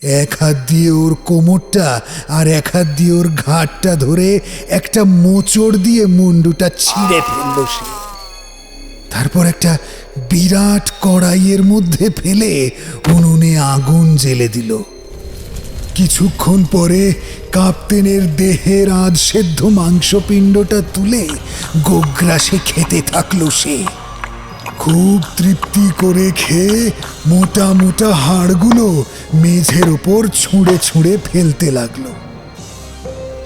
এক হাত দিয়ে ওর কোমরটা আর এক হাত দিয়ে ওর ঘাটটা ধরে একটা মোচড় দিয়ে মুন্ডুটা ছিঁড়ে ফেলল সে। তারপর একটা বিরাট কড়াইয়ের মধ্যে ফেলে উনুনে আগুন জ্বেলে দিল। কিছুক্ষণ পরে কাপ্তেনের দেহের আধ সেদ্ধ মাংসপিণ্ডটা তুলে গোগ্রাসে খেতে থাকলো সে। খুব তৃপ্তি করে খেয়ে মোটা মোটা হাড়গুলো মেঝের ওপর ছুঁড়ে ছুঁড়ে ফেলতে লাগলো।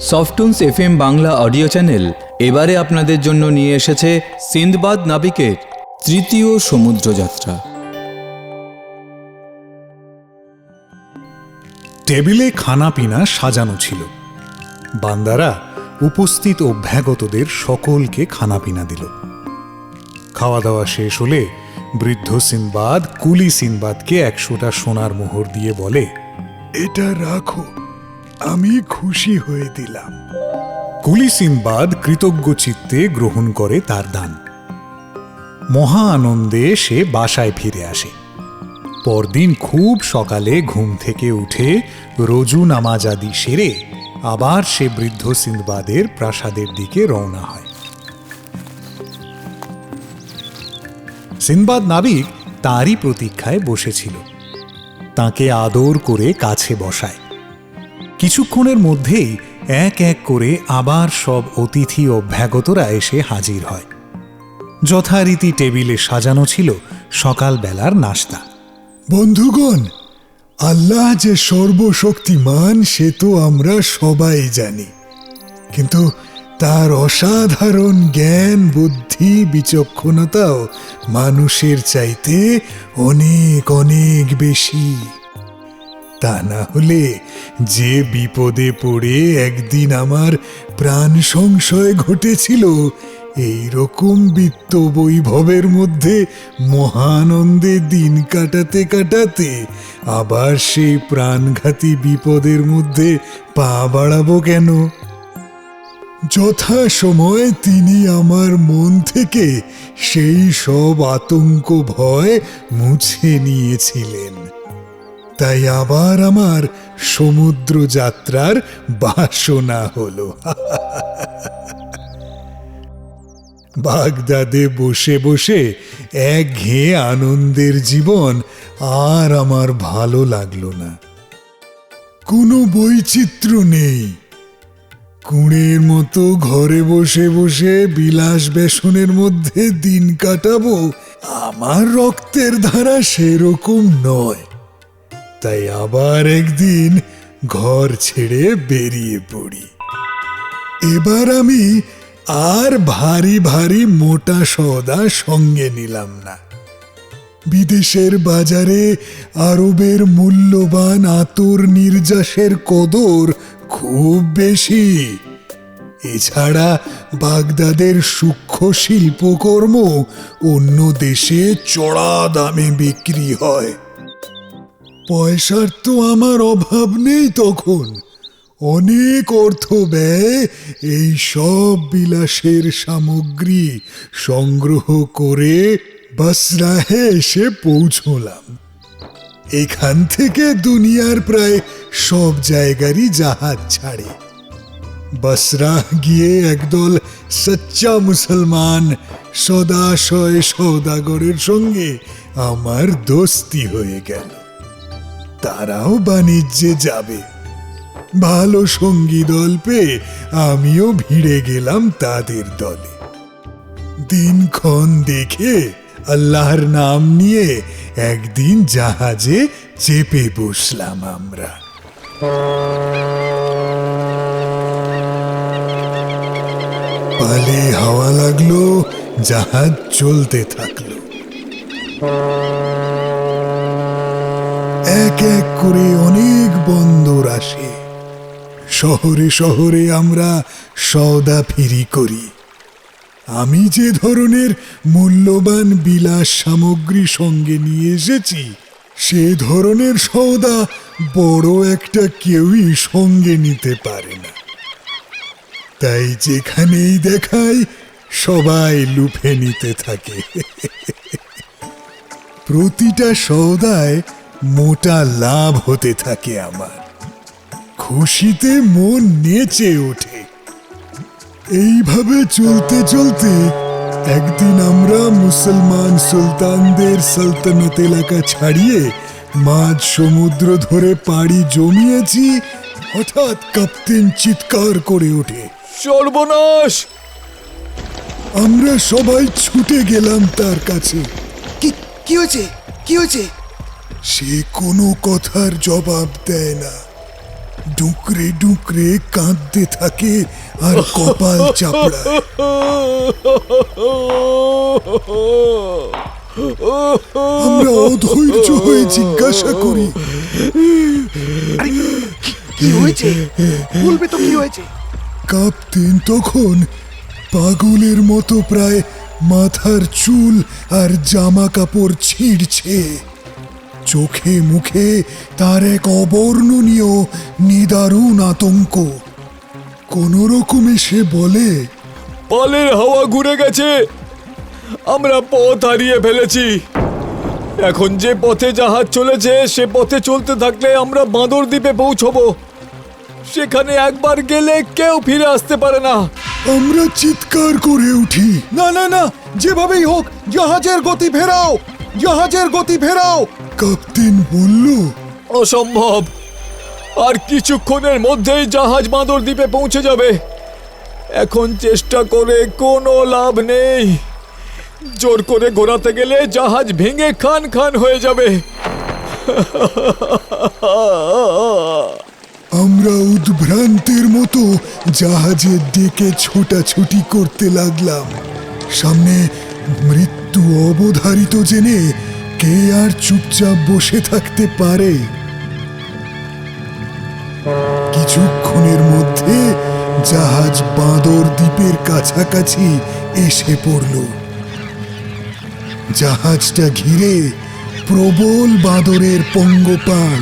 সফটুনস FM বাংলা অডিও চ্যানেল এবারে আপনাদের জন্য নিয়ে এসেছে সিন্দবাদ নাবিকের তৃতীয় সমুদ্রযাত্রা। টেবিলে খানাপিনা সাজানো ছিল। বান্দারা উপস্থিত অভ্যাগতদের সকলকে খানাপিনা দিল। খাওয়া দাওয়া শেষ হলে বৃদ্ধ সিনবাদ কুলি সিনবাদকে 100টা সোনার মোহর দিয়ে বলে, এটা রাখো, আমি খুশি হয়ে দিলাম। কুলি সিনবাদ কৃতজ্ঞ চিত্তে গ্রহণ করে তার দান। মহা আনন্দে সে বাসায় ফিরে আসে। পরদিন খুব সকালে ঘুম থেকে উঠে রোজু নামাজ আদি সেরে আবার সে বৃদ্ধ সিনবাদের প্রাসাদের দিকে রওনা হয়। সিনবাদ নাবিক তারই প্রতীক্ষায় বসেছিল। তাকে আদর করে কাছে বসায়। কিছুক্ষণের মধ্যেই এক এক করে আবার সব অতিথি অভ্যাগতরা এসে হাজির হয়। যথারীতি টেবিলে সাজানো ছিল সকালবেলার নাস্তা। বন্ধুগণ, আল্লাহ যে সর্বশক্তিমান সে তো আমরা সবাই জানি, কিন্তু তার অসাধারণ জ্ঞান, বুদ্ধি, বিচক্ষণতাও মানুষের চাইতে অনেক অনেক বেশি। তা না হলে যে বিপদে পড়ে একদিন আমার প্রাণ সংশয় ঘটেছিল, এই রকম বিত্ত বৈভবের মধ্যে মহানন্দে দিন কাটাতে কাটাতে আবার সেই প্রাণঘাতী বিপদের মধ্যে পা বাড়াবো কেন? যথা সময় তিনি আমার মন থেকে সেই সব আতঙ্ক ভয় মুছে নিয়েছিলেন। তাই আবার আমার সমুদ্র যাত্রার বাসনা হলো। বাগদাদে বসে বসে একঘেয়ে আনন্দের জীবন আর আমার ভালো লাগলো না। কোনো বৈচিত্র্য নেই। কুঁড়ের মতো ঘরে বসে বসে বিলাস বেসনের মধ্যে দিন কাটাবো, আমার রক্তের ধারা সেরকম নয়। তাই আবার একদিন ঘর ছেড়ে বেরিয়ে পড়ি। এবার আমি আর ভারী ভারী মোটা সওদা সঙ্গে নিলাম না। বিদেশের বাজারে আরবের মূল্যবান আতর নির্যাসের কদর খুব বেশি। এছাড়া বাগদাদের সূক্ষ্ম শিল্পকর্ম অন্য দেশে চড়া দামে বিক্রি হয়। পয়সার তো আমার অভাব নেই তখন। অনেক অর্থ ব্যয় এই সব বিলাসের সামগ্রী সংগ্রহ করে বাসরাহে এসে পৌঁছলাম। এখান থেকে দুনিয়ার প্রায় সব জায়গারই জাহাজ ছাড়ে। বাসরাহ গিয়ে একদল সচ্চা মুসলমান সদাশয় সওদাগরের সঙ্গে আমার দোস্তি হয়ে গেল। তারাও বাণিজ্যে যাবে। ভালো সঙ্গী দল পেয়ে আমিও ভিড়ে গেলাম তাদের দলে। দিনক্ষণ দেখে আল্লাহর নাম নিয়ে একদিন জাহাজে চেপে বসলাম আমরা। পালে হাওয়া লাগলো, জাহাজ চলতে থাকলো। এক এক করে অনেক বন্দর আসে। শহরে শহরে আমরা সওদা ফিরি করি। আমি যে ধরনের মূল্যবান বিলাস সামগ্রী সঙ্গে নিয়ে এসেছি, সে ধরনের সওদা বড় একটা কেউই সঙ্গে নিতে পারে না। তাই যেখানেই দেখাই সবাই লুফে নিতে থাকে। প্রতিটা সওদায় মোটা লাভ হতে থাকে আমার। খুশিতে মন নেচে ওঠে। এইভাবে চলতে চলতে একদিন আমরা মুসলমান সুলতানদের সালতানাত এলাকা ছাড়িয়ে মাঝ সমুদ্র ধরে পাড়ি জমিয়েছি। হঠাৎ কাপ্তেন চিৎকার করে ওঠে, সর্বনাশ! আমরা সবাই ছুটে গেলাম তার কাছে। কি হয়েছে? কি হয়েছে? সে কোনো কথার জবাব দেয় না, ডুকরে ডুকরে কাঁদতে থাকে আর কপাল চাপড়ায়। আমরা অধৈর্য হয়ে জিজ্ঞাসা করি, কি হয়েছে? বলবে তো কি হয়েছে। কাপ্তেন তখন পাগলের মতো প্রায় মাথার চুল আর জামা কাপড় ছিঁড়ছে। চোখে মুখে তার এক অবর্ণনীয় নিদারুণ আতঙ্ক। কোন রকমে সে বলে, পালের হাওয়া ঘুরে গেছে, আমরা পথ হারিয়ে ফেলেছি। এখন যে পথে জাহাজ চলেছে সে পথে চলতে থাকলে আমরা বাঁদর দ্বীপে পৌঁছবো। সেখানে একবার গেলে কেউ ফিরে আসতে পারে না। আমরা চিৎকার করে উঠি, না না না, যেভাবেই হোক জাহাজের গতি ফেরাও, জাহাজের গতি ফেরাও। কাপ্তেন বলল, অসম্ভব, আর কিছুক্ষণের মধ্যেই জাহাজ বাঁদর দ্বীপে পৌঁছে যাবে। এখন চেষ্টা করে কোনো লাভ নেই। জোর করে ঘোরাতে গেলে জাহাজ ভেঙে খান খান হয়ে যাবে। আমরা উদ্ভ্রান্তের মতো জাহাজের ডেকে ছোটাছুটি করতে লাগলাম। সামনে মৃত্যু অবধারিত জেনে কে আর চুপচাপ বসে থাকতে পারে? কিছুক্ষণের মধ্যে জাহাজ বাঁদর দ্বীপের কাছাকাছি এসে পড়ল। জাহাজটা ঘিরে প্রবল বাঁদরের পঙ্গপাল।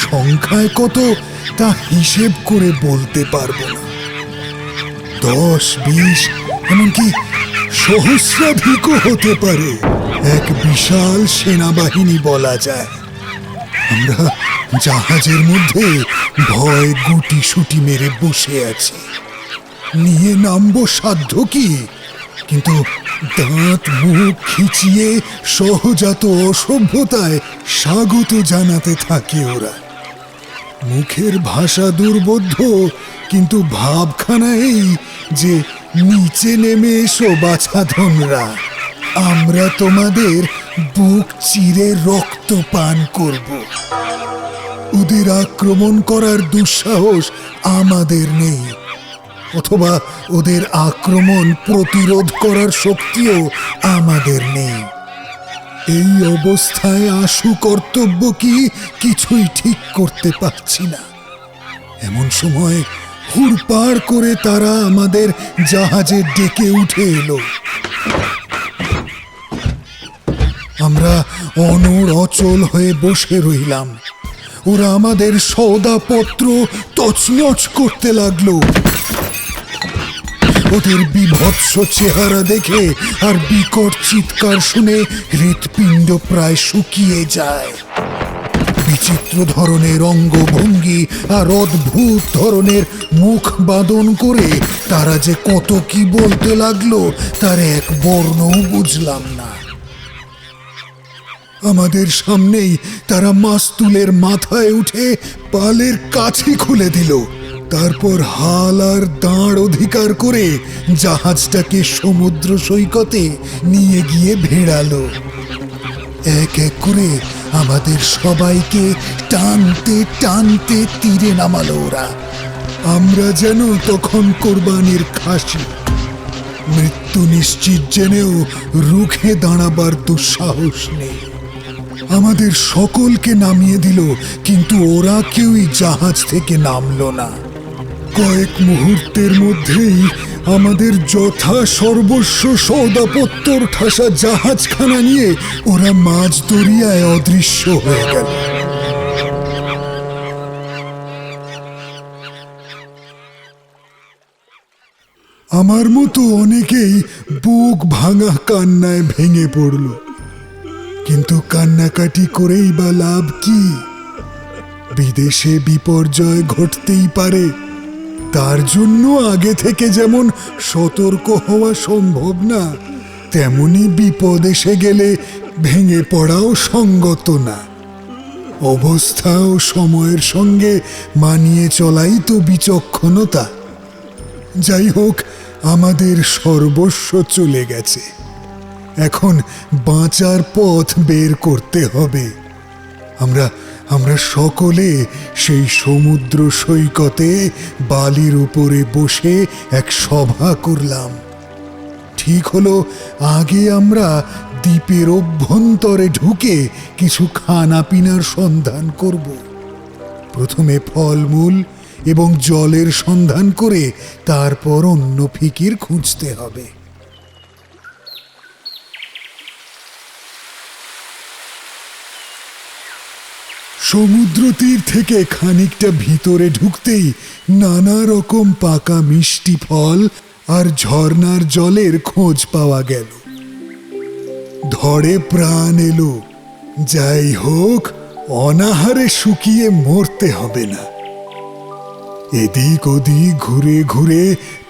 সংখ্যায় কত তা হিসেব করে বলতে পারবো না। 10-20 এমনকি সহস্রাধিকও হতে পারে। এক বিশাল সেনাবাহিনী বলা যায়। আমরা জাহাজের মধ্যে ভয় গুটি সুটি মেরে বসে আছি। নিয়ে নামবো সাধ্য কি? কিন্তু দাঁত মুখ খিচিয়ে সহজাত অসভ্যতায় স্বাগত জানাতে থাকে ওরা। মুখের ভাষা দুর্বোধ্য, কিন্তু ভাবখানা এই যে নিচে নেমে এসো বাছাধনরা, আমরা তোমাদের বুক চিরে রক্ত পান করব। ওদের আক্রমণ করার দুঃসাহস আমাদের নেই, অথবা ওদের আক্রমণ প্রতিরোধ করার শক্তিও আমাদের নেই। এই অবস্থায় আশু কর্তব্য কি কিছুই ঠিক করতে পারছি না। এমন সময় হুড়পাড় করে তারা আমাদের জাহাজে ডেকে উঠে এলো। আমরা অনড় অচল হয়ে বসে রইলাম। ওরা আমাদের সওদাপত্র তছনছ করতে লাগলো। ওদের বিভৎস চেহারা দেখে আর বিকট চিৎকার শুনে হৃৎপিণ্ড প্রায় শুকিয়ে যায়। বিচিত্র ধরনের অঙ্গভঙ্গি আর অদ্ভুত ধরনের মুখ বাদন করে তারা যে কত কি বলতে লাগলো তার এক বর্ণও বুঝলাম না। আমাদের সামনেই তারা মাস্তুলের মাথায় উঠে পালের কাছি খুলে দিল। তারপর হাল আর দাঁড় অধিকার করে জাহাজটাকে সমুদ্র সৈকতে নিয়ে গিয়ে ভেড়ালো। এক এক করে আমাদের সবাইকে টানতে টানতে তীরে নামালো ওরা। আমরা যেন তখন কোরবানির খাসি। মৃত্যু নিশ্চিত জেনেও রুখে দাঁড়াবার দুঃসাহস নেই। আমাদের সকলকে নামিয়ে দিল, কিন্তু ওরা কেউই জাহাজ থেকে নামলো না। কয়েক মুহূর্তের মধ্যেই আমাদের যথা সর্বস্ব সওদাপত্তর ঠাসা জাহাজখানা নিয়ে ওরা মাঝ দরিয়ায় অদৃশ্য হয়ে গেল। আমার মতো অনেকেই বুক ভাঙা কান্নায় ভেঙে পড়ল। কিন্তু কান্নাকাটি করেই বা লাভ কি? বিদেশে বিপর্যয় ঘটতেই পারে, তার জন্য আগে থেকে যেমন সতর্ক হওয়া সম্ভব না, তেমনি বিপদ এসে গেলে ভেঙে পড়াও সঙ্গত না। অবস্থা ও সময়ের সঙ্গে মানিয়ে চলাই তো বিচক্ষণতা। যাই হোক, আমাদের সর্বস্ব চলে গেছে, এখন বাঁচার পথ বের করতে হবে। আমরা সকলে সেই সমুদ্র সৈকতে বালির উপরে বসে এক সভা করলাম। ঠিক হলো, আগে আমরা দ্বীপের অভ্যন্তরে ঢুকে কিছু খানা পিনার সন্ধান করব। প্রথমে ফলমূল এবং জলের সন্ধান করে তারপর অন্য ফিকির খুঁজতে হবে। সমুদ্র তীর থেকে খানিকটা ভিতরে ঢুকতেই নানা রকম পাকা মিষ্টি ফল আর ঝর্ণার জলের খোঁজ পাওয়া গেল। ধরে প্রাণ এলো। যাই হোক, অনাহারে শুকিয়ে মরতে হবে না। এদিক ওদিক ঘুরে ঘুরে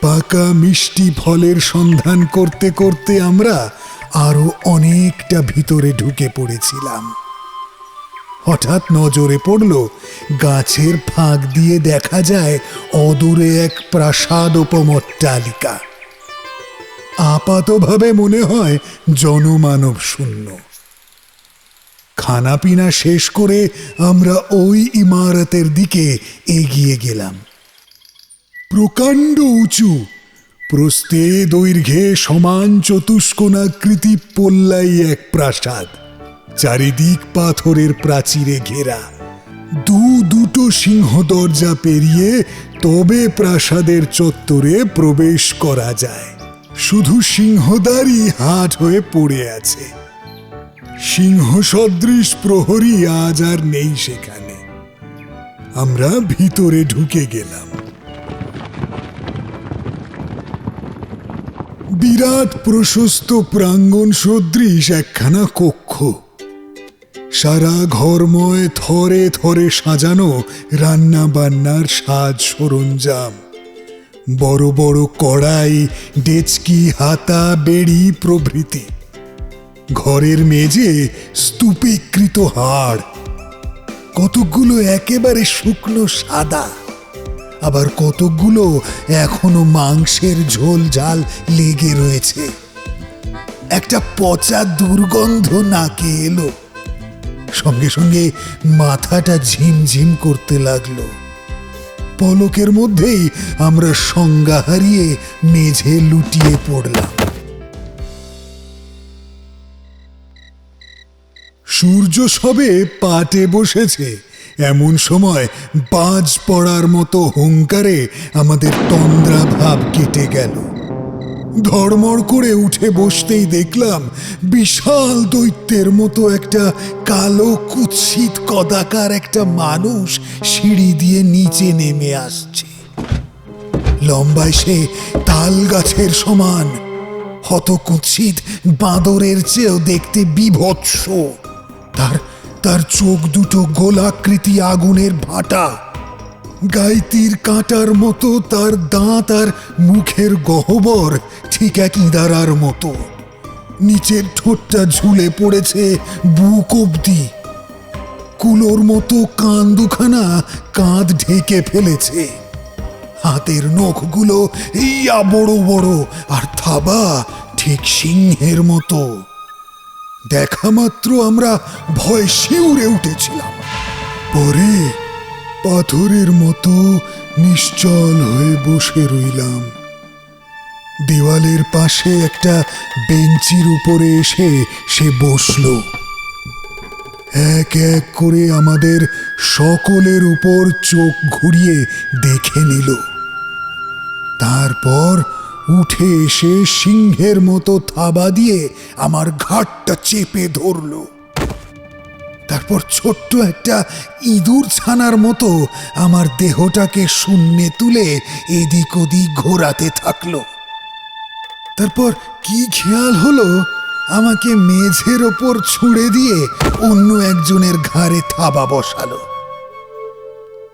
পাকা মিষ্টি ফলের সন্ধান করতে করতে আমরা আরো অনেকটা ভিতরে ঢুকে পড়েছিলাম। হঠাৎ নজরে পড়ল, গাছের ফাঁক দিয়ে দেখা যায় অদূরে এক প্রাসাদোপমট্টালিকা। আপাতভাবে মনে হয় জনমানব শূন্য। খানাপিনা শেষ করে আমরা ওই ইমারতের দিকে এগিয়ে গেলাম। প্রকাণ্ড উঁচু, প্রস্থে দৈর্ঘ্যে সমান চতুষ্কোণাকৃতি পল্লাই এক প্রাসাদ, চারিদিক পাথরের প্রাচীরে ঘেরা। দুটো সিংহ দরজা পেরিয়ে তবে প্রাসাদের চত্বরে প্রবেশ করা যায়। শুধু সিংহদ্বারই হাট হয়ে পড়ে আছে। সিংহ সদৃশ প্রহরী আজ আর নেই সেখানে। আমরা ভিতরে ঢুকে গেলাম। বিরাট প্রশস্ত প্রাঙ্গণ সদৃশ একখানা কক্ষ। সারা ঘরময় থরে থরে সাজানো রান্না বান্নার সাজ সরঞ্জাম, বড় বড় কড়াই, ডেচকি, হাতা, বেড়ি প্রভৃতি। ঘরের মেঝে স্তূপীকৃত হাড়, কতকগুলো একেবারে শুকনো সাদা, আবার কতকগুলো এখনো মাংসের ঝোল ঝাল লেগে রয়েছে। একটা পচা দুর্গন্ধ নাকে এলো, সঙ্গে সঙ্গে মাথাটা ঝিমঝিম করতে লাগলো। পলকের মধ্যেই আমরা সংজ্ঞা হারিয়ে মেঝে লুটিয়ে পড়লাম। সূর্য সবে পাটে বসেছে, এমন সময় বাজ পড়ার মতো হুংকারে আমাদের তন্দ্রা ভাব কেটে গেল। ধড়মড় করে উঠে বসতেই দেখলাম বিশাল দৈত্যের মতো একটা কালো কুৎসিত কদাকার একটা মানুষ সিঁড়ি দিয়ে নিচে নেমে আসছে। লম্বায় সে তাল গাছের সমান, হতকুৎসিত বাঁদরের চেয়েও দেখতে বীভৎস। তার চোখ দুটো গোলাকৃতি আগুনের ভাটা, গাইতির কাঁটার মতো তার দাঁত, আর মুখের গহ্বর ঠিক এক ইঁদারার মতো। নিচের ঠোঁটটা ঝুলে পড়েছে বুক অব্দি। কুলোর মতো কান দুখানা কাঁধ ঢেকে ফেলেছে। হাতের নখগুলো ইয়া বড় বড়, আর থাবা ঠিক সিংহের মতো। দেখা মাত্র আমরা ভয় শিউরে উঠেছিলাম। পরে পাথরের মতো নিশ্চল হয়ে বসে রইলাম। দেওয়ালের পাশে একটা বেঞ্চির উপরে এসে সে বসল। এক এক করে আমাদের সকলের উপর চোখ ঘুরিয়ে দেখে নিল। তারপর উঠে এসে সিংহের মতো থাবা দিয়ে আমার ঘাড়টা চেপে ধরল। তারপর ছোট্ট একটা ইঁদুর ছানার মতো আমার দেহটাকে শূন্যে তুলে এদিক ওদিক ঘোরাতে থাকলো। তারপর কি খেয়াল হলো, আমাকে মেঝের ওপর ছুঁড়ে দিয়ে অন্য একজনের ঘাড়ে থাবা বসালো।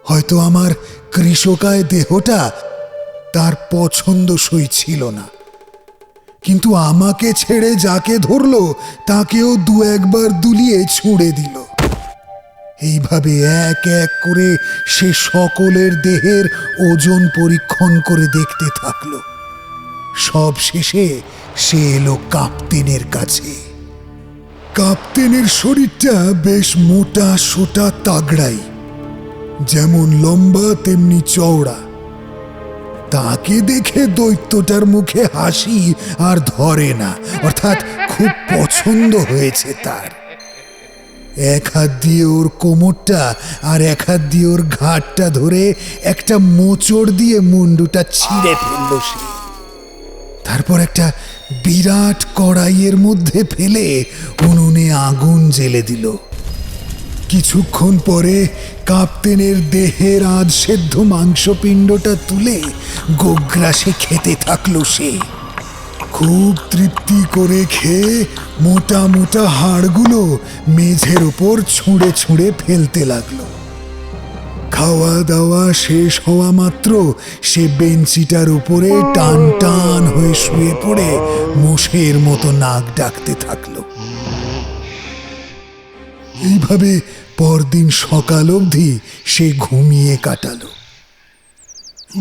হয়তো আমার কৃষকায় দেহটা তার পছন্দসই ছিল না, কিন্তু আমাকে ছেড়ে যাকে ধরলো তাকেও দু একবার দুলিয়ে ছুঁড়ে দিল। এইভাবে এক এক করে সে সকলের দেহের ওজন পরীক্ষণ করে দেখতে থাকলো। সব শেষে সে এলো কাপ্তেনের কাছে। কাপ্তেনের শরীরটা বেশ মোটা সোটা তাগড়াই, যেমন লম্বা তেমনি চওড়া। তাকে দেখে দৈত্যটার মুখে হাসি আর ধরে না, অর্থাৎ খুব পছন্দ হয়েছে তার। এক হাত দিয়ে ওর কোমরটা আর এক হাত দিয়ে ওর ঘাটটা ধরে একটা মোচড় দিয়ে মুন্ডুটা ছিঁড়ে ফেলল সে। তারপর একটা বিরাট কড়াইয়ের মধ্যে ফেলে উনুনে আগুন জ্বেলে দিল। কিছুক্ষণ পরে কাপ্তেনের দেহের আধ সেদ্ধ মাংসপিণ্ডটা তুলে গোগ্রাসে খেতে থাকলো সে। খুব তৃপ্তি করে খেয়ে মোটা মোটা হাড়গুলো মেঝের ওপর ছুঁড়ে ছুঁড়ে ফেলতে লাগলো। খাওয়া দাওয়া শেষ হওয়া মাত্র সে বেঞ্চিটার উপরে টান টান হয়ে শুয়ে পড়ে মোষের মতো নাক ডাকতে থাকলো। এইভাবে পরদিন সকাল অবধি সে ঘুমিয়ে কাটালো।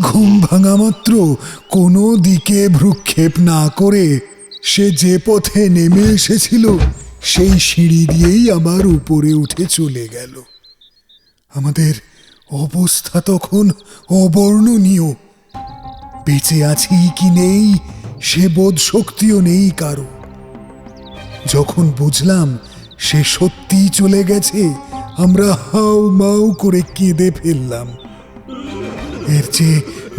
ঘুম ভাঙা মাত্র কোনো দিকে ভ্রুক্ষেপ না করে সে যে পথে নেমে এসেছিল সেই সিঁড়ি দিয়েই আবার উপরে উঠে চলে গেল। আমাদের অবস্থা তখন অবর্ণনীয়। বেঁচে আছি কি নেই সে বোধ শক্তিও নেই কারো। যখন বুঝলাম সে সত্যিই চলে গেছে, আমরা হাউ মাউ করে কেঁদে ফেললাম। এর চেয়ে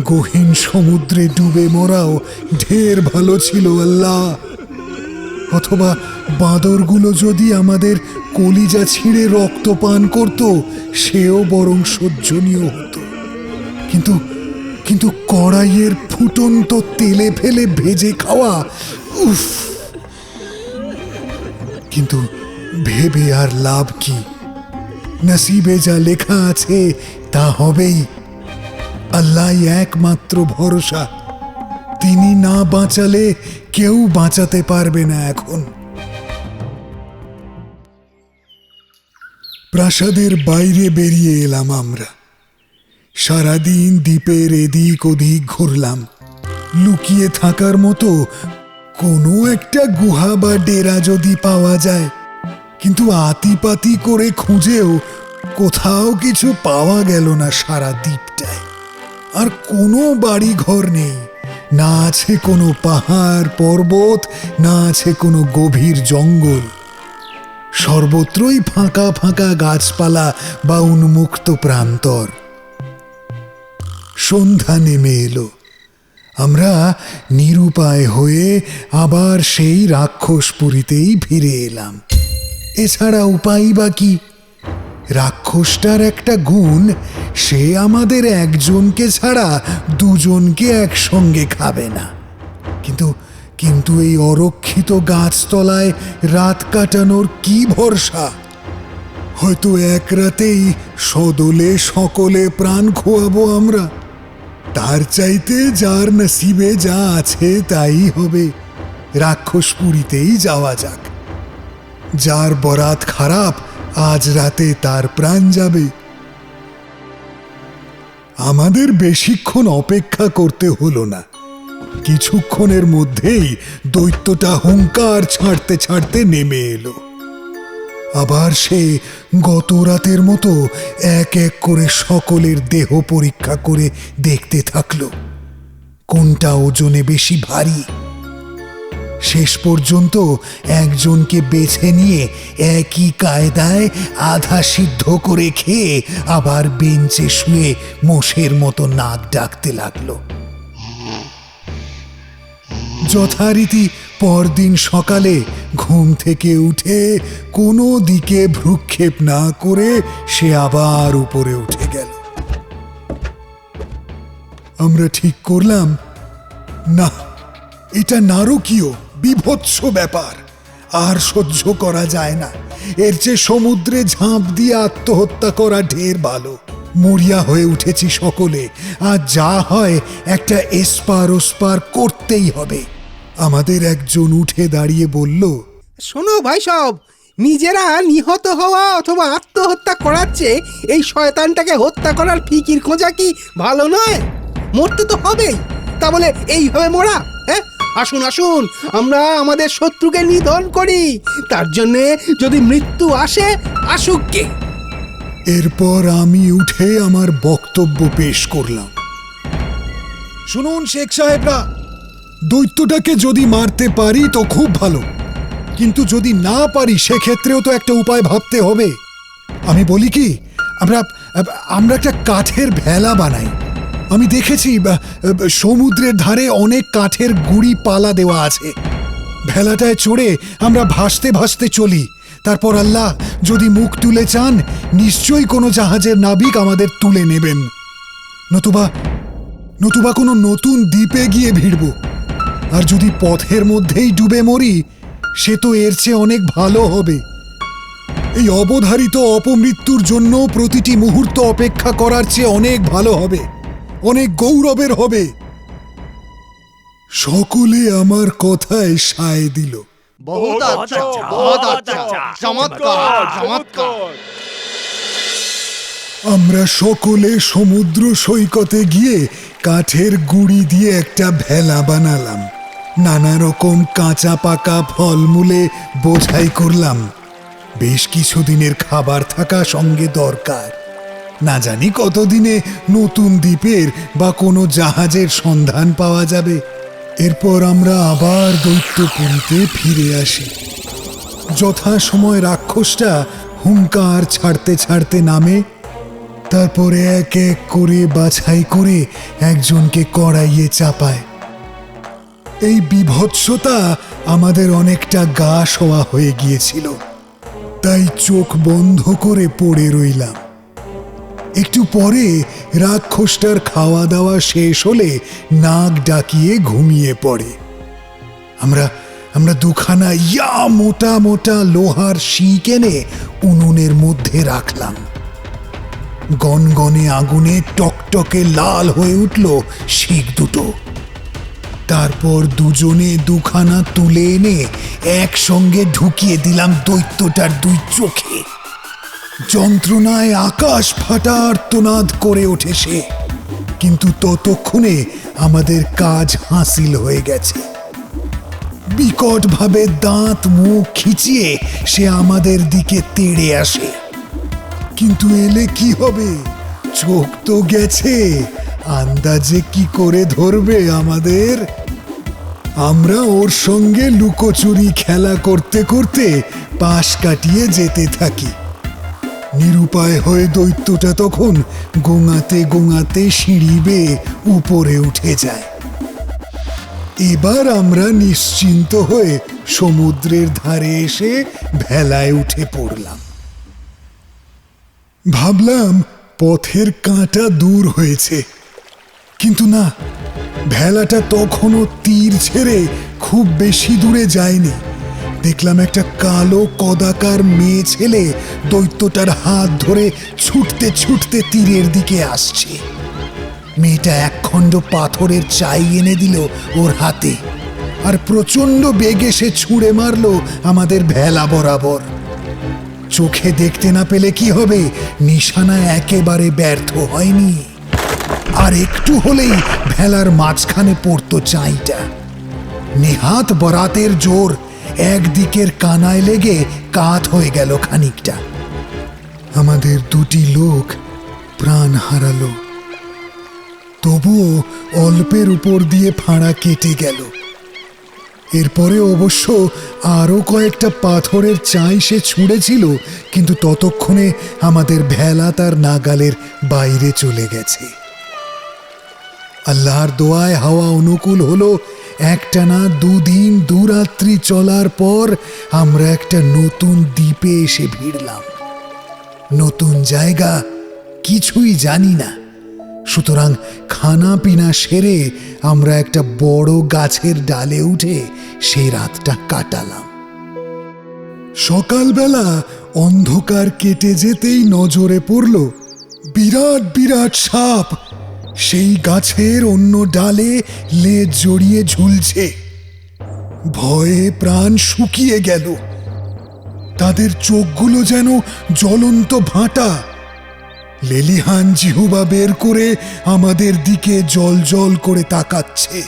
গহীন সমুদ্রে ডুবে মরাও ঢের ভালো ছিল আল্লাহ। অথবা বাঁদরগুলো যদি আমাদের কলিজা ছিঁড়ে রক্ত পান করত, সেও বরং সহ্যনীয় হতো। কিন্তু কড়াইয়ের ফুটন্ত তেলে ফেলে ভেজে খাওয়া, উফ! কিন্তু ভেবে আর লাভ কি? নসিবে যা লেখা আছে তা হবেই। আল্লাহ একমাত্র ভরসা, তিনি না বাঁচালে কেউ বাঁচাতে পারবে না। এখন প্রাসাদের বাইরে বেরিয়ে এলাম আমরা। সারাদিন দ্বীপের এদিক ওদিক ঘুরলাম। লুকিয়ে থাকার মতো কোনো একটা গুহা বা ডেরা যদি পাওয়া যায়, কিন্তু আতিপাতি করে খুঁজেও কোথাও কিছু পাওয়া গেল না সারা দ্বীপটায়। আর কোনো বাড়ি ঘর নেই, না আছে কোনো পাহাড় পর্বত, না আছে কোনো গভীর জঙ্গল। সর্বত্রই ফাঁকা ফাঁকা গাছপালা বা উন্মুক্ত প্রান্তর। সন্ধ্যা নেমে এলো। আমরা নিরুপায় হয়ে আবার সেই রাক্ষসপুরীতেই ফিরে এলাম। এছাড়া উপায় বা কি? রাক্ষসটার একটা গুণ, সে আমাদের একজনকে ছাড়া দুজনকে একসঙ্গে খাবে না। কিন্তু এই অরক্ষিত গাছতলায় রাত কাটানোর কি ভরসা? হয়তো এক রাতেই সদলে সকলে প্রাণ খোয়াবো আমরা। তার চাইতে যার নসিবে যা আছে তাই হবে। রাক্ষসপুরীতেই যাওয়া যাক। যার বরাত খারাপ, আজ রাতে তার প্রাণ যাবে। আমাদের বেশিক্ষণ অপেক্ষা করতে হলো না। কিছুক্ষণের মধ্যেই দৈত্যটা হুঙ্কার ছাড়তে ছাড়তে নেমে এলো। আবার সে গত রাতের মতো এক এক করে সকলের দেহ পরীক্ষা করে দেখতে থাকলো কোনটা ওজনে বেশি ভারী। শেষ পর্যন্ত একজনকে বেছে নিয়ে একই কায়দায় আধা সিদ্ধ করে খেয়ে আবার বেঞ্চে শুয়ে মোষের মতো নাক ডাকতে লাগলো। যথারীতি পরদিন সকালে ঘুম থেকে উঠে কোনো দিকে ভ্রুক্ষেপ না করে সে আবার উপরে উঠে গেল। আমরা ঠিক করলাম, না, এটা নারকীয় বিভৎস ব্যাপার। আর সহ্য করা যায় না। এর চেয়ে সমুদ্রে ঝাঁপ দিয়ে আত্মহত্যা করা ঢের ভালো। মরিয়া হয়ে উঠেছি সকলে, আর যা হয় একটা এসপার ওসপার করতেই হবে। আমাদের একজন উঠে দাঁড়িয়ে বলল, শোনো ভাই সব, নিজেরা নিহত হওয়া অথবা আত্মহত্যা করার চেয়ে এই শয়তানটাকে হত্যা করার ফিকির খোঁজা কি ভালো নয়? মরতে তো হবেই, তা বলে এইভাবে মরা? হ্যাঁ, আসুন আসুন, আমরা আমাদের শত্রুকে নিধন করি। তার জন্যে যদি মৃত্যু আসে, আসুক গে। এরপর আমি উঠে আমার বক্তব্য পেশ করলাম। শুনুন শেখ সাহেবরা, দৈত্যটাকে যদি মারতে পারি তো খুব ভালো, কিন্তু যদি না পারি সেক্ষেত্রেও তো একটা উপায় ভাবতে হবে। আমি বলি কি, আমরা আমরা একটা কাঠের ভেলা বানাই। আমি দেখেছি সমুদ্রের ধারে অনেক কাঠের গুড়ি পালা দেওয়া আছে। ভেলাটায় চড়ে আমরা ভাসতে ভাসতে চলি। তারপর আল্লাহ যদি মুখ তুলে চান, নিশ্চয়ই কোনো জাহাজের নাবিক আমাদের তুলে নেবেন। নতুবা কোনো নতুন দ্বীপে গিয়ে ভিড়ব। আর যদি পথের মধ্যেই ডুবে মরি, সে তো এর চেয়ে অনেক ভালো হবে। এই অবধারিত অপমৃত্যুর জন্য প্রতিটি মুহূর্ত অপেক্ষা করার চেয়ে অনেক ভালো হবে, অনেক গৌরবের হবে। সকলে আমার কথায় সায় দিল। बहुत अच्छा, बहुत अच्छा, चमत्कार, चमत्कार। আমরা সকলে সমুদ্র সৈকতে গিয়ে কাঠের গুঁড়ি দিয়ে একটা ভেলা বানালাম। নানা রকম কাঁচা পাকা ফলমূলে বোঝাই করলাম। বেশ কিছুদিনের খাবার থাকা সঙ্গে দরকার। না জানি কতদিনে নতুন দ্বীপের বা কোনো জাহাজের সন্ধান পাওয়া যাবে। এরপর আমরা আবার দৈত্যপুরীতে ফিরে আসি। যথাসময় রাক্ষসটা হুঙ্কার ছাড়তে ছাড়তে নামে। তারপরে এক এক করে বাছাই করে একজনকে কড়াইয়ে চাপায়। এই বিভৎসতা আমাদের অনেকটা গা শোয়া হয়ে গিয়েছিল, তাই চোখ বন্ধ করে পড়ে রইলাম। একটু পরে রাক্ষসটার খাওয়া দাওয়া শেষ হলে নাক ডাকিয়ে ঘুমিয়ে পড়ে। আমরা দুখানা মোটা মোটা লোহার শিক এনে উনুনের মধ্যে রাখলাম। গনগনে আগুনে টকটকে লাল হয়ে উঠল শিক দুটো। তারপর দুজনে দুখানা তুলে এনে একসঙ্গে ঢুকিয়ে দিলাম দৈত্যটার দুই চোখে। যন্ত্রণায় আকাশ ফাটা আর্তনাদ করে ওঠে সে, কিন্তু ততক্ষণে আমাদের কাজ হাসিল হয়ে গেছে। বিকটভাবে দাঁত মুখ খিচিয়ে সে আমাদের দিকে তেড়ে আসে। কিন্তু এলে কি হবে, চোখ তো গেছে, আন্দাজে কি করে ধরবে আমাদের? আমরা ওর সঙ্গে লুকোচুরি খেলা করতে করতে পাশ কাটিয়ে যেতে থাকি। নিরুপায় হয়ে দৈত্যটা তখন গোঙাতে গোঙাতে সিঁড়ি বেয়ে উপরে উঠে যায়। এবার আমরা নিশ্চিন্ত হয়ে সমুদ্রের ধারে এসে ভেলায় উঠে পড়লাম। ভাবলাম পথের কাঁটা দূর হয়েছে, কিন্তু না, ভেলাটা তখনও তীর ছেড়ে খুব বেশি দূরে যায়নি। দেখলাম একটা কালো কদাকার মেয়ে ছেলে দৈত্যটার হাত ধরে ছুটতে ছুটতে তীরের দিকে আসছে। মেয়েটা একখণ্ড পাথরের চাই এনে দিল ওর হাতে, আর প্রচণ্ড বেগে সে ছুঁড়ে মারল আমাদের ভেলা বরাবর। চোখে দেখতে না পেলে কি হবে, নিশানা একেবারে ব্যর্থ হয়নি। আর একটু হলেই ভেলার মাঝখানে পড়তো চাইটা। নেহাত বরাতের জোর একদিকের কানায় লেগে কাত হয়ে গেল খানিকটা। আমাদের দুটি লোক প্রাণ হারালো। তবুও অল্পের উপর দিয়ে ফাঁড়া কেটে গেল। এরপরে অবশ্য আরও কয়েকটা পাথরের চাই সে ছুঁড়েছিল, কিন্তু ততক্ষণে আমাদের ভেলা তার নাগালের বাইরে চলে গেছে। আল্লাহর দোয়ায় হাওয়া অনুকূল হলো। একটানা দুদিন দুরাত্রি চলার পর আমরা একটা নতুন দ্বীপে এসে ভিড়লাম। নতুন জায়গা, কিছুই জানি না, সুতরাং খানা পিনা সেরে আমরা একটা বড় গাছের ডালে উঠে সেই রাতটা কাটালাম। সকালবেলা অন্ধকার কেটে যেতেই নজরে পড়ল বিরাট বিরাট সাপ সেই গাছের অন্য ডালে লেজ জড়িয়ে ঝুলছে। ভয়ে প্রাণ শুকিয়ে গেল। তাদের চোখগুলো যেন জ্বলন্ত ভাঁটা। লেলিহান জিহুবা বের করে আমাদের দিকে জল জল করে তাকাচ্ছে।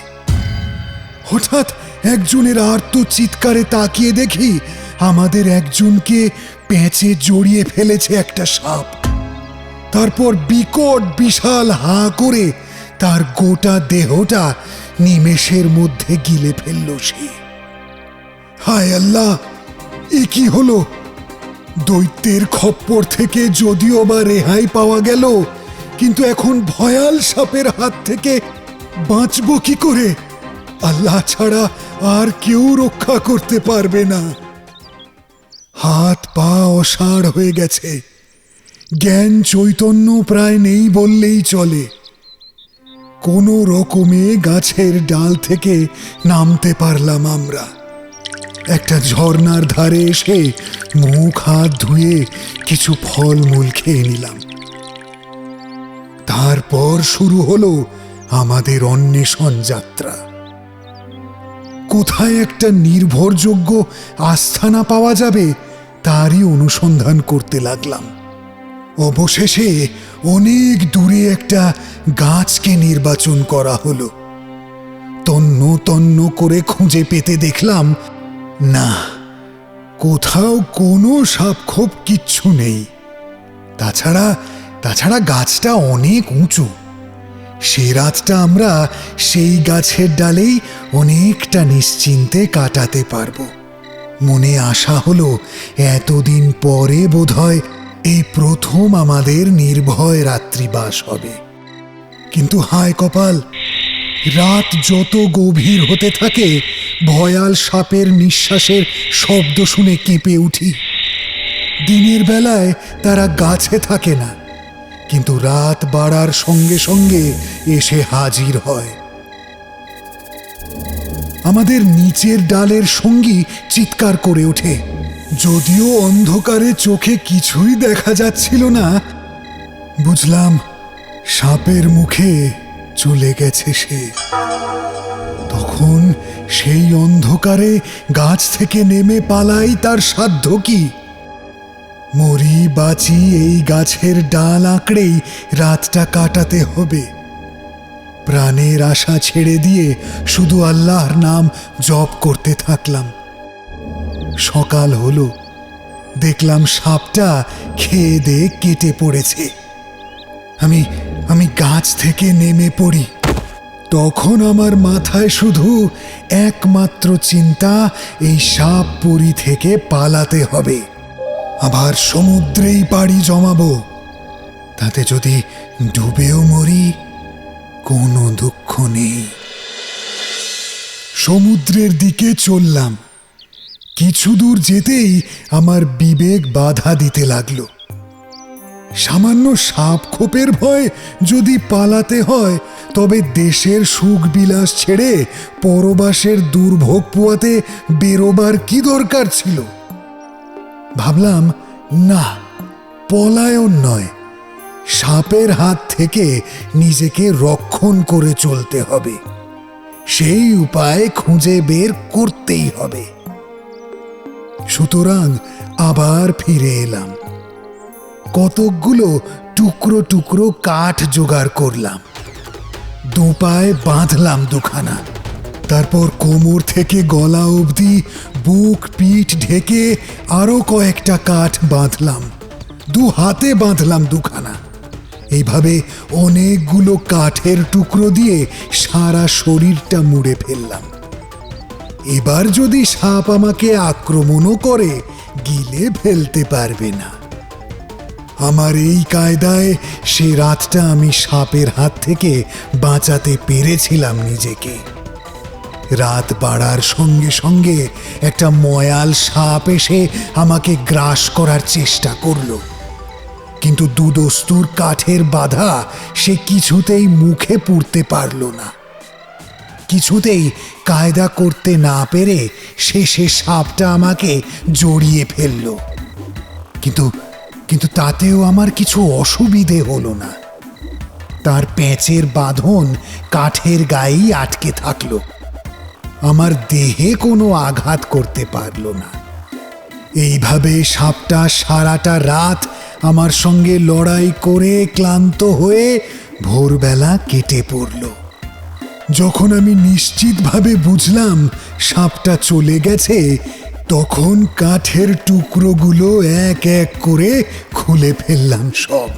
হঠাৎ একজনের আর্ত চিৎকারে তাকিয়ে দেখি আমাদের একজনকে পেঁচে জড়িয়ে ফেলেছে একটা সাপ। তারপর বিকট বিশাল হাঁ করে তার গোটা দেহটা নিমেষের মধ্যে গিলে ফেলল সে। হায় আল্লাহ, এ কি হলো? দৈত্যের খপ্পর থেকে যদিও বা রেহাই পাওয়া গেল, কিন্তু এখন ভয়াল সাপের হাত থেকে বাঁচব কি করে? আল্লাহ ছাড়া আর কেউ রক্ষা করতে পারবে না। হাত পা অসাড় হয়ে গেছে, জ্ঞান চৈতন্য প্রায় নেই বললেই চলে। কোনো রকমে গাছের ডাল থেকে নামতে পারলাম আমরা। একটা ঝর্ণার ধারে এসে মুখ হাত ধুয়ে কিছু ফলমূল খেয়ে নিলাম। তারপর শুরু হলো আমাদের অন্বেষণ যাত্রা। কোথায় একটা নির্ভরযোগ্য আস্থানা পাওয়া যাবে তারই অনুসন্ধান করতে লাগলাম। অবশেষে অনেক দূরে একটা গাছকে নির্বাচন করা হলো। তন্ন তন্ন করে খুঁজে পেতে দেখলাম না, কোথাও কোনো সাপখোপ কিচ্ছু নেই। তাছাড়া গাছটা অনেক উঁচু। সে রাতটা আমরা সেই গাছের ডালেই অনেকটা নিশ্চিন্তে কাটাতে পারবো। মনে আশা হলো এতদিন পরে বোধহয় এই প্রথম আমাদের নির্ভয় রাত্রিবাস হবে। কিন্তু হায় কপাল, রাত যত গভীর হতে থাকে ভয়াল সাপের নিঃশ্বাসের শব্দ শুনে কেঁপে উঠি। দিনের বেলায় তারা গাছে থাকে না, কিন্তু রাত বাড়ার সঙ্গে সঙ্গে এসে হাজির হয়। আমাদের নিচের ডালের সঙ্গী চিৎকার করে ওঠে। যদিও অন্ধকারে চোখে কিছুই দেখা যাচ্ছিল না, বুঝলাম সাপের মুখে চলে গেছে সে। তখন সেই অন্ধকারে গাছ থেকে নেমে পালাই তার সাধ্য কি? মরি বাঁচি এই গাছের ডাল আঁকড়েই রাতটা কাটাতে হবে। প্রাণের আশা ছেড়ে দিয়ে শুধু আল্লাহর নাম জপ করতে থাকলাম। সকাল হলো, দেখলাম সাপটা খেয়ে দিয়ে কেটে পড়েছে। আমি গাছ থেকে নেমে পড়ি। তখন আমার মাথায় শুধু একমাত্র চিন্তা, এই সাপ পুরী থেকে পালাতে হবে। আবার সমুদ্রেই পাড়ি জমাবো। তাতে যদি ডুবেও মরি কোনো দুঃখ নেই। সমুদ্রের দিকে চললাম। কিছু দূর যেতেই আমার বিবেক বাধা দিতে লাগলো। সামান্য সাপ খোপের ভয় যদি পালাতে হয়, তবে দেশের সুখ বিলাস ছেড়ে পরবাসের দুর্ভোগ পোয়াতে বেরোবার কি দরকার ছিল? ভাবলাম না, পলায়ন নয়, সাপের হাত থেকে নিজেকে রক্ষণ করে চলতে হবে। সেই উপায় খুঁজে বের করতেই হবে। সুতরাং আবার ফিরে এলাম। কতকগুলো টুকরো টুকরো কাঠ জোগাড় করলাম। দুপায়ে বাঁধলাম দুখানা। তারপর কোমর থেকে গলা অবধি বুক পিঠ ঢেকে আরো কয়েকটা কাঠ বাঁধলাম। দু হাতে বাঁধলাম দুখানা। এইভাবে অনেকগুলো কাঠের টুকরো দিয়ে সারা শরীরটা মুড়ে ফেললাম। এবার যদি সাপ আমাকে আক্রমণও করে, গিলে ফেলতে পারবে না। আমার এই কায়দায় সে রাতটা আমি সাপের হাত থেকে বাঁচাতে পেরেছিলাম নিজেকে। রাত বাড়ার সঙ্গে সঙ্গে একটা ময়াল সাপ এসে আমাকে গ্রাস করার চেষ্টা করলো, কিন্তু দুদস্তুর কাঠের বাধা সে কিছুতেই মুখে পুরতে পারল না। কিছুতেই কায়দা করতে না পেরে শেষে সাপটা আমাকে জড়িয়ে ফেলল। কিন্তু কিন্তু তাতেও আমার কিছু অসুবিধে হলো না। তার পেঁচের বাঁধন কাঠের গায়েই আটকে থাকলো, আমার দেহে কোনো আঘাত করতে পারল না। এইভাবে সাপটা সারাটা রাত আমার সঙ্গে লড়াই করে ক্লান্ত হয়ে ভোরবেলা কেটে পড়ল। যখন আমি নিশ্চিতভাবে বুঝলাম সাপটা চলে গেছে, তখন কাঠের টুকরোগুলো এক এক করে খুলে ফেললাম সব।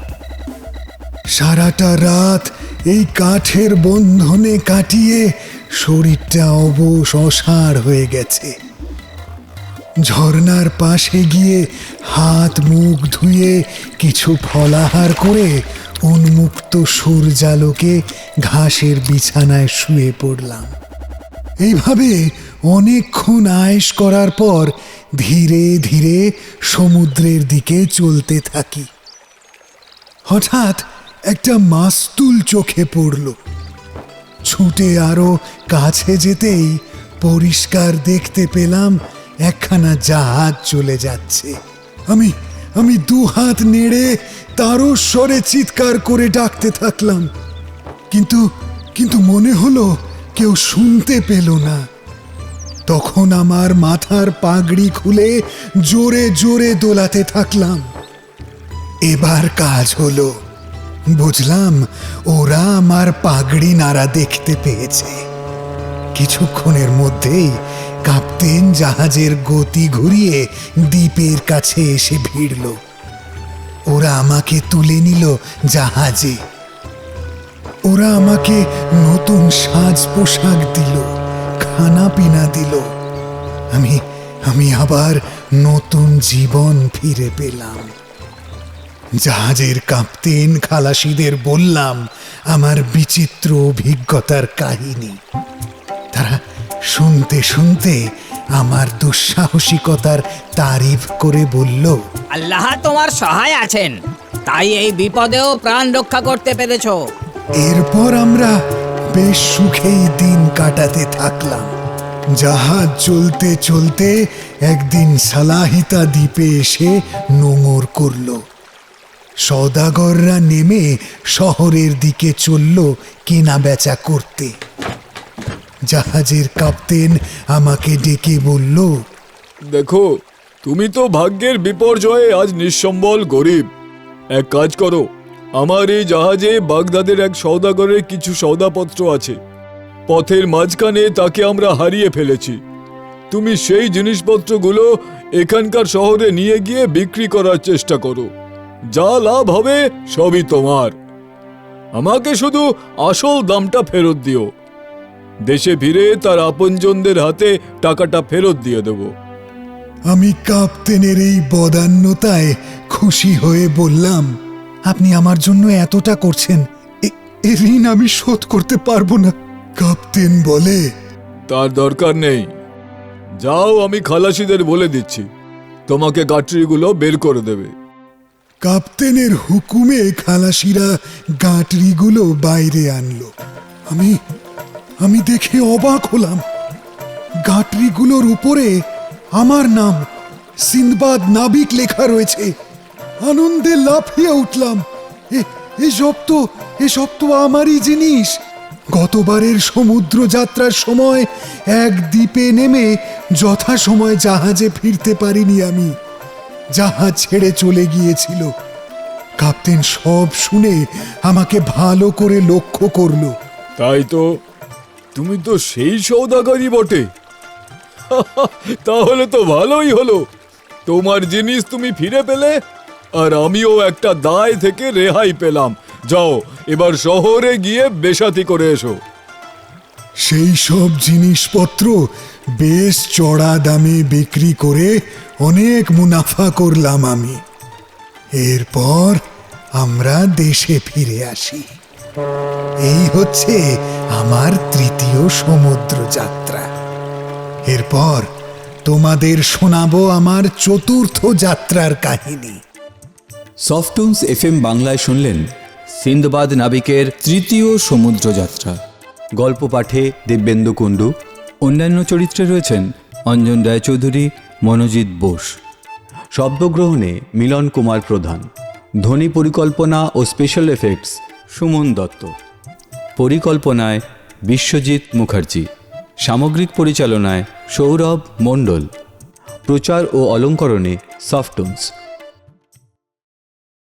সারাটা রাত এই কাঠের বন্ধনে কাটিয়ে শরীরটা অবশ অসাড় হয়ে গেছে। ঝর্ণার পাশে গিয়ে হাত মুখ ধুয়ে কিছু ফলাহার করে উন্মুক্ত সূর্যালোকে ঘাসের বিছানায় শুয়ে পড়লাম। এইভাবে অনেকক্ষণ আয়েশ করার পর ধীরে ধীরে সমুদ্রের দিকে চলতে থাকি। হঠাৎ একটা মাস্তুল চোখে পড়ল। ছুটে আরো কাছে যেতেই পরিষ্কার দেখতে পেলাম একখানা জাহাজ চলে যাচ্ছে। আমি দু হাত নেড়ে তারও স্বরে চিৎকার করে ডাকতে থাকলাম, কিন্তু মনে হলো কেউ শুনতে পেল না। তখন আমার মাথার পাগড়ি খুলে জোরে জোরে দোলাতে থাকলাম। এবার কাজ হলো। বুঝলাম ওরা আমার পাগড়ি নাড়া দেখতে পেয়েছে। কিছুক্ষণের মধ্যেই কাপ্তেন জাহাজের গতি ঘুরিয়ে দ্বীপের কাছে এসে ভিড়ল। ওরা আমাকে তুলে নিল জাহাজে। ওরা আমাকে নতুন সাজ পোশাক দিল, খানা পিনা দিল। আমি আবার নতুন জীবন ফিরে পেলাম। জাহাজের কাপ্তেন খালাসিদের বললাম আমার বিচিত্র অভিজ্ঞতার কাহিনী। তারা শুনতে শুনতে আমার দুঃসাহসিকতার তারিফ করে বলল, আল্লাহ তোমার সহায় আছেন, তাই এই বিপদেও প্রাণ রক্ষা করতে পেরেছো। এরপর আমরা বেশ সুখেই দিন কাটাতে থাকলাম। জাহাজ চলতে চলতে একদিন সালাহিতা দ্বীপে এসে নোঙর করল। সওদাগররা নেমে শহরের দিকে চলল কেনা বেচা করতে। জাহাজের কাপ্তেন আমাকে ডেকে বলল, দেখো, তুমি তো ভাগ্যের বিপর্যয়ে আজ নিঃসম্বল গরিব। এক কাজ করো, আমার এই জাহাজে বাগদাদের এক সওদাগরের কিছু সওদাপত্র আছে। পথের মাঝখানে তাকে আমরা হারিয়ে ফেলেছি। তুমি সেই জিনিসপত্রগুলো এখানকার শহরে নিয়ে গিয়ে বিক্রি করার চেষ্টা করো। যা লাভ হবে সবই তোমার। আমাকে শুধু আসল দামটা ফেরত দিও। দেশে ফিরে তার আপনজনদের হাতে টাকাটা ফেরত দিয়ে দেব। আমি কাপ্তেনের এই বদান্যতায় খুশি হয়ে বললাম, আপনি আমার জন্য এতটা করছেন, এ ঋণ আমি শোধ করতে পারবো না। কাপ্তেন বলে, তার দরকার নেই। যাও, আমি খালাসিদের বলে দিচ্ছি, তোমাকে গাঁটরিগুলো বের করে দেবে। কাপ্তেনের হুকুমে খালাসিরা গাঁটরিগুলো বাইরে আনলো। আমি দেখে অবাক হলাম। গাঁটরিগুলোর উপরে আমার নাম সিন্দবাদ নাবিক লেখা রয়েছে। আনন্দে লাফিয়ে উঠলাম। এসব তো আমারই জিনিস। গতবারের সমুদ্র যাত্রার সময় এক দ্বীপে নেমে যথাসময় জাহাজে ফিরতে পারিনি আমি। জাহাজ ছেড়ে চলে গিয়েছিল। কাপ্তেন সব শুনে আমাকে ভালো করে লক্ষ্য করলো। তাই তো, তুমি তো সেই সওদাগরই বটে। তাহলে তো ভালোই হলো, তোমার জিনিস তুমি ফিরে পেলে, আর আমিও একটা দায় থেকে রেহাই পেলাম। যাও, এবার শহরে গিয়ে বেশাতি করে এসো। সেই সব জিনিসপত্র বেশ চড়া দামে বিক্রি করে অনেক মুনাফা করলাম আমি। এরপর আমরা দেশে ফিরে আসি। এই হচ্ছে আমার তৃতীয় সমুদ্র যাত্রা। এরপর তোমাদের শোনাবো আমার চতুর্থ যাত্রার কাহিনী। সফটুনস FM বাংলায় শুনলেন সিন্দবাদ নাবিকের তৃতীয় সমুদ্র যাত্রা। গল্প পাঠে দিব্যেন্দু কুণ্ডু। অন্যান্য চরিত্রে রয়েছেন অঞ্জন রায়চৌধুরী, মনোজিৎ বোস। শব্দগ্রহণে মিলন কুমার প্রধান। ধ্বনি পরিকল্পনা ও স্পেশাল এফেক্টস সুমন দত্ত। পরিকল্পনায় বিশ্বজিৎ মুখার্জি। সামগ্রিক পরিচালনায় সৌরভ মণ্ডল। প্রচার ও অলঙ্করণে সফটনস।